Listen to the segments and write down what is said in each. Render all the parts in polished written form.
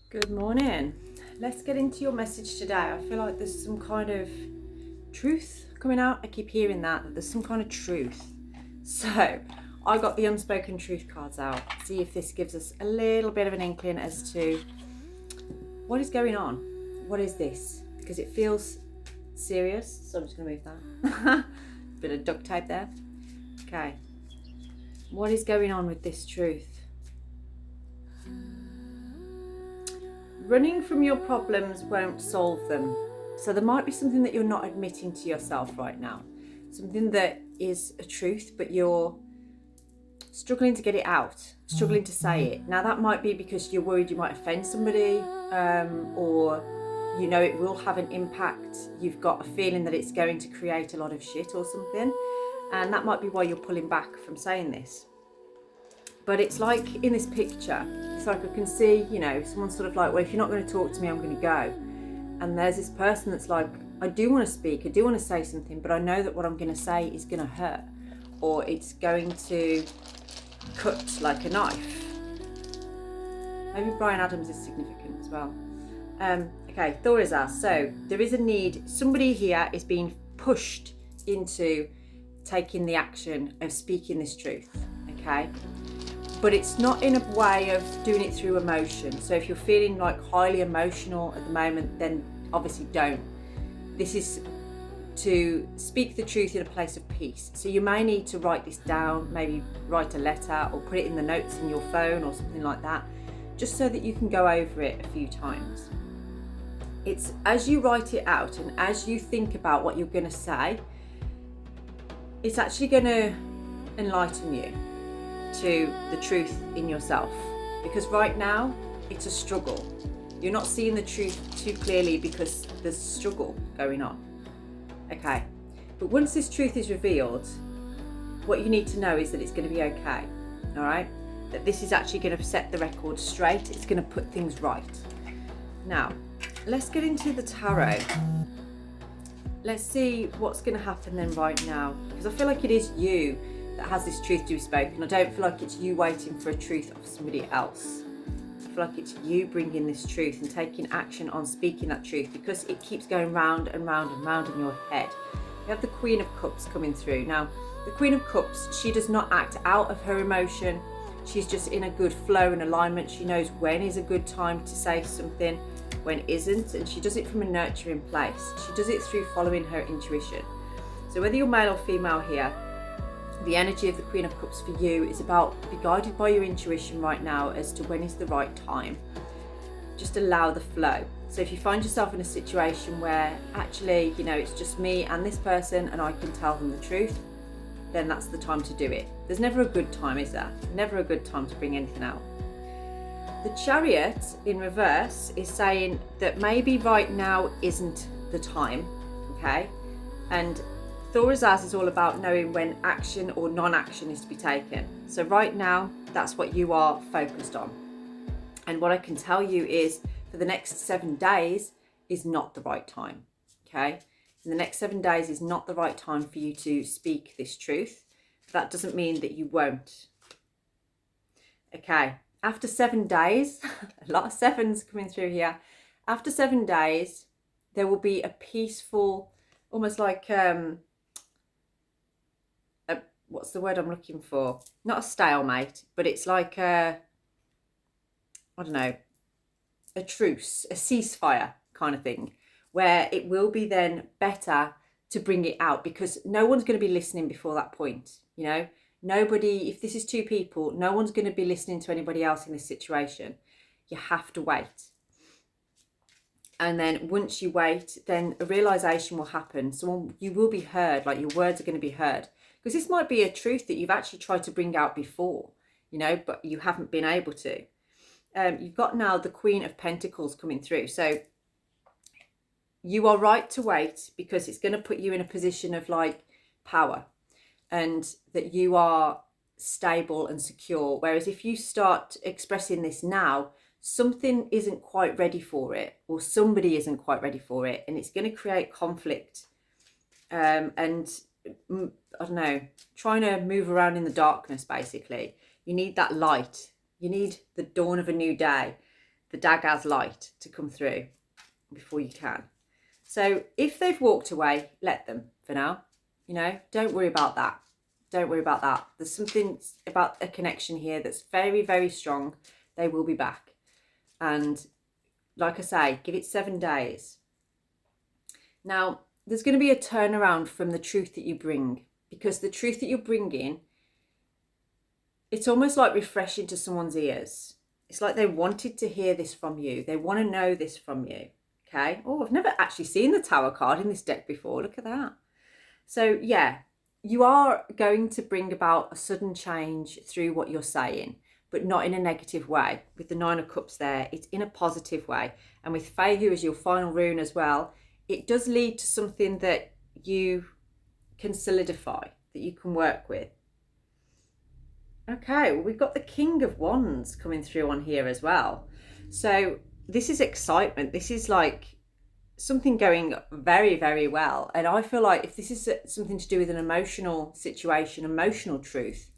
Good morning. Let's get into your message today. I feel like there's some kind of truth coming out. I keep hearing that there's some kind of truth. So I got the unspoken truth cards out. See if this gives us a little bit of an inkling as to what is going on. What is this? Because it feels serious. So I'm just going to move that. Bit of duct tape there. Okay. What is going on with this truth? Running from your problems won't solve them. So there might be something that you're not admitting to yourself right now. Something that is a truth, but you're struggling to get it out, struggling to say it. Now that might be because you're worried you might offend somebody, or you know it will have an impact. You've got a feeling that it's going to create a lot of shit or something. And that might be why you're pulling back from saying this. But it's like in this picture, it's like I can see, you know, someone's sort of like, well, if you're not going to talk to me, I'm going to go. And there's this person that's like, I do want to speak, I do want to say something, but I know that what I'm going to say is going to hurt, or it's going to cut like a knife. Maybe Brian Adams is significant as well. Okay, Thor is asked. So there is a need. Somebody here is being pushed into taking the action of speaking this truth. Okay. But it's not in a way of doing it through emotion. So if you're feeling like highly emotional at the moment, then obviously don't. This is to speak the truth in a place of peace. So you may need to write this down, maybe write a letter or put it in the notes in your phone or something like that, just so that you can go over it a few times. It's as you write it out and as you think about what you're going to say, it's actually going to enlighten you to the truth in yourself, because right now it's a struggle. You're not seeing the truth too clearly because there's struggle going on. Okay, but once this truth is revealed, what you need to know is that it's going to be okay. All right, that this is actually going to set the record straight. It's going to put things right. Now let's get into the tarot. Let's see what's going to happen then right now, because I feel like it is you that has this truth to be spoken. I don't feel like it's you waiting for a truth of somebody else. I feel like it's you bringing this truth and taking action on speaking that truth, because it keeps going round and round and round in your head. You have the Queen of Cups coming through. Now, the Queen of Cups, she does not act out of her emotion. She's just in a good flow and alignment. She knows when is a good time to say something, when isn't, and she does it from a nurturing place. She does it through following her intuition. So whether you're male or female here, the energy of the Queen of Cups for you is about be guided by your intuition right now as to when is the right time. Just allow the flow. So if you find yourself in a situation where actually, you know, it's just me and this person and I can tell them the truth, then that's the time to do it. There's never a good time, is there? Never a good time to bring anything out. The Chariot in reverse is saying that maybe right now isn't the time, okay? And Thorazaz is all about knowing when action or non-action is to be taken. So right now, that's what you are focused on. And what I can tell you is for the next 7 days is not the right time, okay? In the next 7 days is not the right time for you to speak this truth. That doesn't mean that you won't. Okay, after 7 days, a lot of sevens coming through here. After 7 days, there will be a peaceful, almost like, what's the word I'm looking for? Not a stalemate, but it's like a, I don't know, a truce, a ceasefire kind of thing, where it will be then better to bring it out, because no one's going to be listening before that point. You know, nobody, if this is 2 people, no one's going to be listening to anybody else in this situation. You have to wait. And then once you wait, then a realization will happen. So you will be heard, like your words are going to be heard. Because this might be a truth that you've actually tried to bring out before, you know, but you haven't been able to. You've got now the Queen of Pentacles coming through. So you are right to wait, because it's going to put you in a position of like power, and that you are stable and secure. Whereas if you start expressing this now, something isn't quite ready for it, or somebody isn't quite ready for it, and it's going to create conflict. And I don't know, trying to move around in the darkness, basically. You need that light. You need the dawn of a new day. the dagger's light to come through before you can. So if they've walked away, let them for now. You know, don't worry about that. Don't worry about that. There's something about a connection here that's very, very strong. They will be back. And like I say, give it 7 days. Now, there's going to be a turnaround from the truth that you bring, because the truth that you're bringing, it's almost like refreshing to someone's ears. It's like they wanted to hear this from you. They want to know this from you. Okay. Oh, I've never actually seen the Tower card in this deck before. Look at that. So yeah, you are going to bring about a sudden change through what you're saying, but not in a negative way. With the 9 of Cups there, it's in a positive way. And with Fehu as your final rune as well, it does lead to something that you can solidify, that you can work with. Okay, well, we've got the King of Wands coming through on here as well. So this is excitement. This is like something going very, very well. And I feel like if this is something to do with an emotional situation, emotional truth,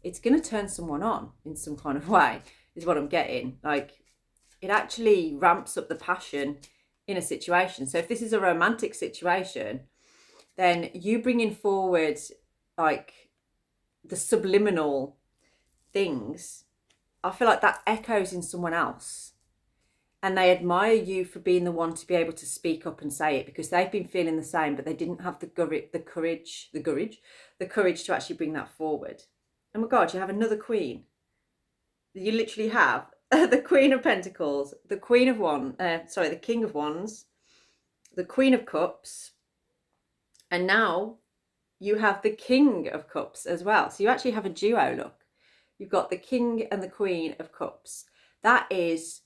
it's going to turn someone on in some kind of way, is what I'm getting. Like, it actually ramps up the passion in a situation. So if this is a romantic situation, then you bringing forward like the subliminal things, I feel like that echoes in someone else, and they admire you for being the one to be able to speak up and say it, because they've been feeling the same, but they didn't have the courage to actually bring that forward. Oh my God, you have another queen. You literally have the Queen of Pentacles, the Queen of Wands, the King of Wands, the Queen of Cups, and now you have the King of Cups as well. So you actually have a duo look. You've got the King and the Queen of Cups. That is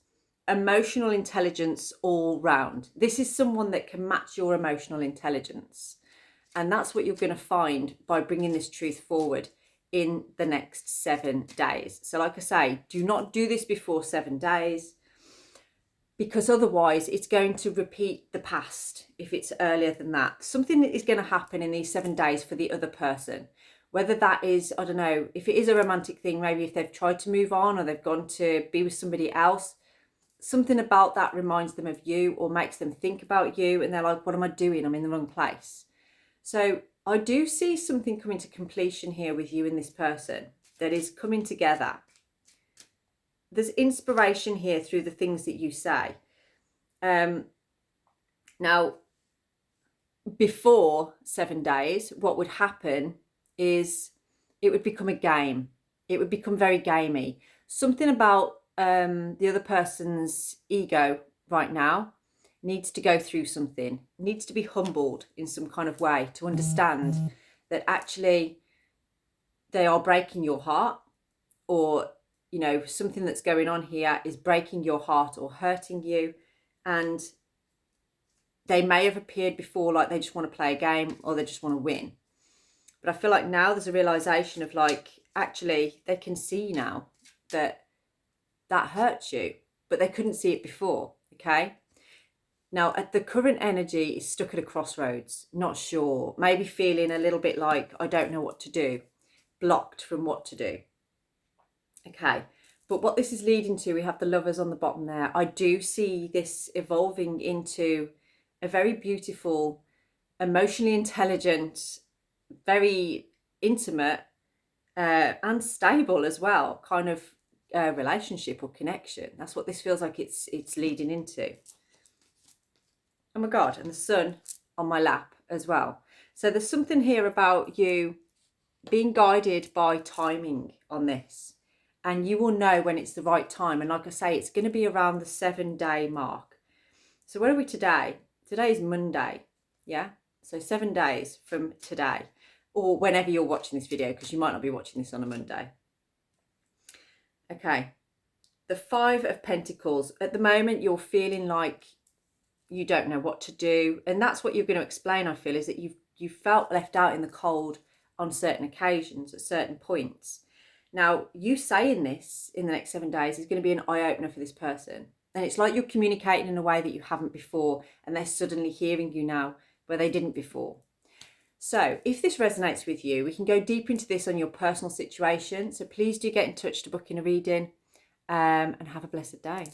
emotional intelligence all round. This is someone that can match your emotional intelligence. And that's what you're going to find by bringing this truth forward in the next 7 days. So like I say, do not do this before 7 days, because otherwise it's going to repeat the past if it's earlier than that. Something is going to happen in these 7 days for the other person. Whether that is, I don't know, if it is a romantic thing, maybe if they've tried to move on or they've gone to be with somebody else, something about that reminds them of you or makes them think about you, and they're like, what am I doing? I'm in the wrong place. So I do see something coming to completion here with you and this person that is coming together. There's inspiration here through the things that you say. Now, before 7 days, what would happen is it would become a game. It would become very gamey. Something about the other person's ego right now needs to go through something, needs to be humbled in some kind of way to understand that actually they are breaking your heart, or, you know, something that's going on here is breaking your heart or hurting you. And they may have appeared before like they just want to play a game or they just want to win. But I feel like now there's a realization of like, actually, they can see now that that hurts you, but they couldn't see it before, okay? Now, at the current energy is stuck at a crossroads, not sure, maybe feeling a little bit like, I don't know what to do, blocked from what to do, okay? But what this is leading to, we have the Lovers on the bottom there. I do see this evolving into a very beautiful, emotionally intelligent, very intimate and stable as well kind of relationship or connection. That's what this feels like it's leading into. Oh my God, and the Sun on my lap as well. So there's something here about you being guided by timing on this, and you will know when it's the right time. And like I say, it's going to be around the 7-day mark. So where are we today? Today is Monday, yeah? So 7 days from today, or whenever you're watching this video, because you might not be watching this on a Monday. Okay, the 5 of Pentacles. At the moment, you're feeling like you don't know what to do. And that's what you're going to explain, I feel, is that you've felt left out in the cold on certain occasions at certain points. Now, you saying this in the next 7 days is going to be an eye-opener for this person. And it's like you're communicating in a way that you haven't before, and they're suddenly hearing you now where they didn't before. So if this resonates with you, we can go deeper into this on your personal situation. So please do get in touch to book in a reading, and have a blessed day.